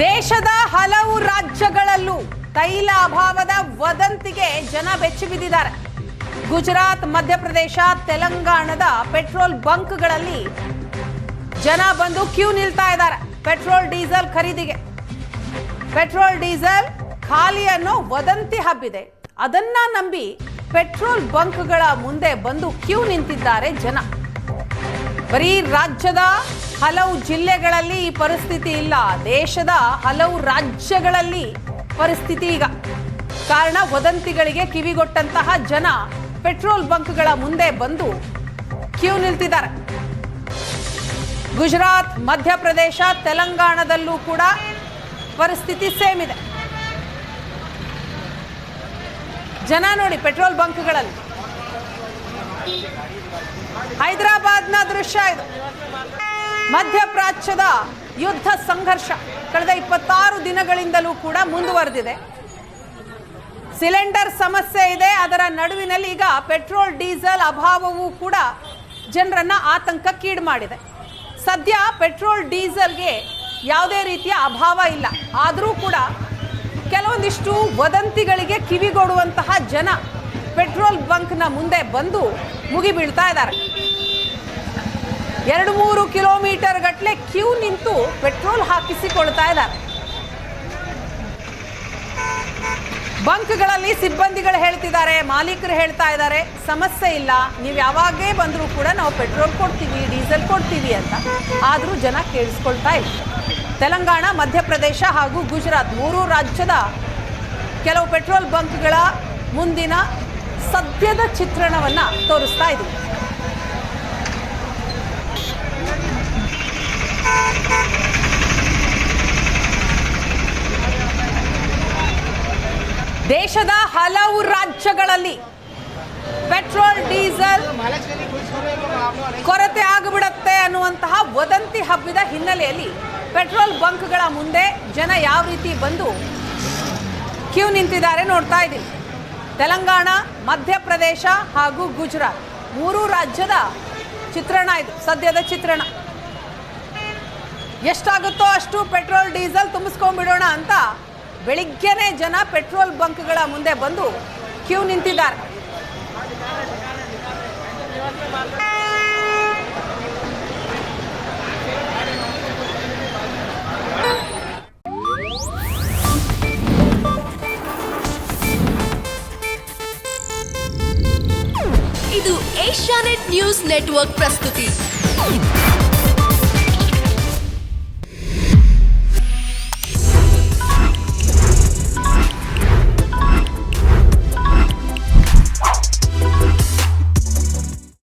ದೇಶದ ಹಲವು ರಾಜ್ಯಗಳಲ್ಲೂ ತೈಲ ಅಭಾವದ ವದಂತಿಗೆ ಜನ ಬೆಚ್ಚಿ ಬಿದ್ದಿದ್ದಾರೆ. ಗುಜರಾತ್, ಮಧ್ಯಪ್ರದೇಶ, ತೆಲಂಗಾಣದ ಪೆಟ್ರೋಲ್ ಬಂಕ್ಗಳಲ್ಲಿ ಜನ ಬಂದು ಕ್ಯೂ ನಿಲ್ತಾ ಇದ್ದಾರೆ ಪೆಟ್ರೋಲ್ ಡೀಸೆಲ್ ಖರೀದಿಗೆ. ಪೆಟ್ರೋಲ್ ಡೀಸೆಲ್ ಖಾಲಿ ಅನ್ನೋ ವದಂತಿ ಹಬ್ಬಿದೆ. ಅದನ್ನ ನಂಬಿ ಪೆಟ್ರೋಲ್ ಬಂಕ್ಗಳ ಮುಂದೆ ಬಂದು ಕ್ಯೂ ನಿಂತಿದ್ದಾರೆ ಜನ. ಬರೀ ರಾಜ್ಯದ ಹಲವು ಜಿಲ್ಲೆಗಳಲ್ಲಿ ಈ ಪರಿಸ್ಥಿತಿ ಇಲ್ಲ, ದೇಶದ ಹಲವು ರಾಜ್ಯಗಳಲ್ಲಿ ಪರಿಸ್ಥಿತಿ ಈಗ. ಕಾರಣ ವದಂತಿಗಳಿಗೆ ಕಿವಿಗೊಟ್ಟಂತಹ ಜನ ಪೆಟ್ರೋಲ್ ಬಂಕ್ಗಳ ಮುಂದೆ ಬಂದು ಕ್ಯೂ ನಿಲ್ತಿದ್ದಾರೆ. ಗುಜರಾತ್, ಮಧ್ಯಪ್ರದೇಶ, ತೆಲಂಗಾಣದಲ್ಲೂ ಕೂಡ ಪರಿಸ್ಥಿತಿ ಸೇಮ್ ಇದೆ. ಜನ ನೋಡಿ ಪೆಟ್ರೋಲ್ ಬಂಕ್ಗಳಲ್ಲಿ. ಹೈದರಾಬಾದ್ನ ದೃಶ್ಯ ಇದು. ಮಧ್ಯಪ್ರಾಚ್ಯದ ಯುದ್ಧ ಸಂಘರ್ಷ ಕಳೆದ 26 ದಿನಗಳಿಂದಲೂ ಕೂಡ ಮುಂದುವರೆದಿದೆ. ಸಿಲಿಂಡರ್ ಸಮಸ್ಯೆ ಇದೆ. ಅದರ ನಡುವಿನಲ್ಲಿ ಈಗ ಪೆಟ್ರೋಲ್ ಡೀಸೆಲ್ ಅಭಾವವೂ ಕೂಡ ಜನರನ್ನ ಆತಂಕಕ್ಕೀಡು ಮಾಡಿದೆ. ಸದ್ಯ ಪೆಟ್ರೋಲ್ ಡೀಸೆಲ್ಗೆ ಯಾವುದೇ ರೀತಿಯ ಅಭಾವ ಇಲ್ಲ. ಆದರೂ ಕೂಡ ಕೆಲವೊಂದಿಷ್ಟು ವದಂತಿಗಳಿಗೆ ಕಿವಿಗೊಡುವಂತಹ ಜನ ಪೆಟ್ರೋಲ್ ಬಂಕ್ನ ಮುಂದೆ ಬಂದು ಮುಗಿಬೀಳ್ತಾ ಇದ್ದಾರೆ. 2-3 ಕಿಲೋಮೀಟರ್ ಗಟ್ಟಲೆ ಕ್ಯೂ ನಿಂತು ಪೆಟ್ರೋಲ್ ಹಾಕಿಸಿಕೊಳ್ತಾ ಇದ್ದಾರೆ. ಬಂಕ್ಗಳಲ್ಲಿ ಸಿಬ್ಬಂದಿಗಳು ಹೇಳ್ತಿದ್ದಾರೆ, ಮಾಲೀಕರು ಹೇಳ್ತಾ ಇದ್ದಾರೆ, ಸಮಸ್ಯೆ ಇಲ್ಲ, ನೀವು ಯಾವಾಗೇ ಬಂದರೂ ಕೂಡ ನಾವು ಪೆಟ್ರೋಲ್ ಕೊಡ್ತೀವಿ, ಡೀಸೆಲ್ ಕೊಡ್ತೀವಿ ಅಂತ. ಆದರೂ ಜನ ಕೇಳಿಸ್ಕೊಳ್ತಾ ಇಲ್ಲ. ತೆಲಂಗಾಣ, ಮಧ್ಯಪ್ರದೇಶ ಹಾಗೂ ಗುಜರಾತ್ 3 ರಾಜ್ಯದ ಕೆಲವು ಪೆಟ್ರೋಲ್ ಬಂಕ್ಗಳ ಮುಂದಿನ ಸದ್ಯದ ಚಿತ್ರಣವನ್ನು ತೋರಿಸ್ತಾ ಇದ್ದೀವಿ. ದೇಶದ ಹಲವು ರಾಜ್ಯಗಳಲ್ಲಿ ಪೆಟ್ರೋಲ್ ಡೀಸೆಲ್ ಕೊರತೆ ಆಗಿಬಿಡುತ್ತೆ ಅನ್ನುವಂತಹ ವದಂತಿ ಹಬ್ಬಿದ ಹಿನ್ನೆಲೆಯಲ್ಲಿ ಪೆಟ್ರೋಲ್ ಬಂಕ್ಗಳ ಮುಂದೆ ಜನ ಯಾವ ರೀತಿ ಬಂದು ಕ್ಯೂ ನಿಂತಿದ್ದಾರೆ ನೋಡ್ತಾ ಇದ್ದೀವಿ. ತೆಲಂಗಾಣ, ಮಧ್ಯಪ್ರದೇಶ ಹಾಗೂ ಗುಜರಾತ್ 3 ರಾಜ್ಯದ ಚಿತ್ರಣ ಇದು, ಸದ್ಯದ ಚಿತ್ರಣ. ಎಷ್ಟಾಗುತ್ತೋ ಅಷ್ಟು ಪೆಟ್ರೋಲ್ ಡೀಸೆಲ್ ತುಂಬಿಸ್ಕೊಂಡ್ಬಿಡೋಣ ಅಂತ ಬೆಳಿಗ್ಗೆನೇ ಜನ ಪೆಟ್ರೋಲ್ ಬಂಕ್ಗಳ ಮುಂದೆ ಬಂದು ಕ್ಯೂ ನಿಂತಿದ್ದಾರೆ. ಇದು ಏಷ್ಯಾನೆಟ್ ನ್ಯೂಸ್ ನೆಟ್ವರ್ಕ್ ಪ್ರಸ್ತುತಿ.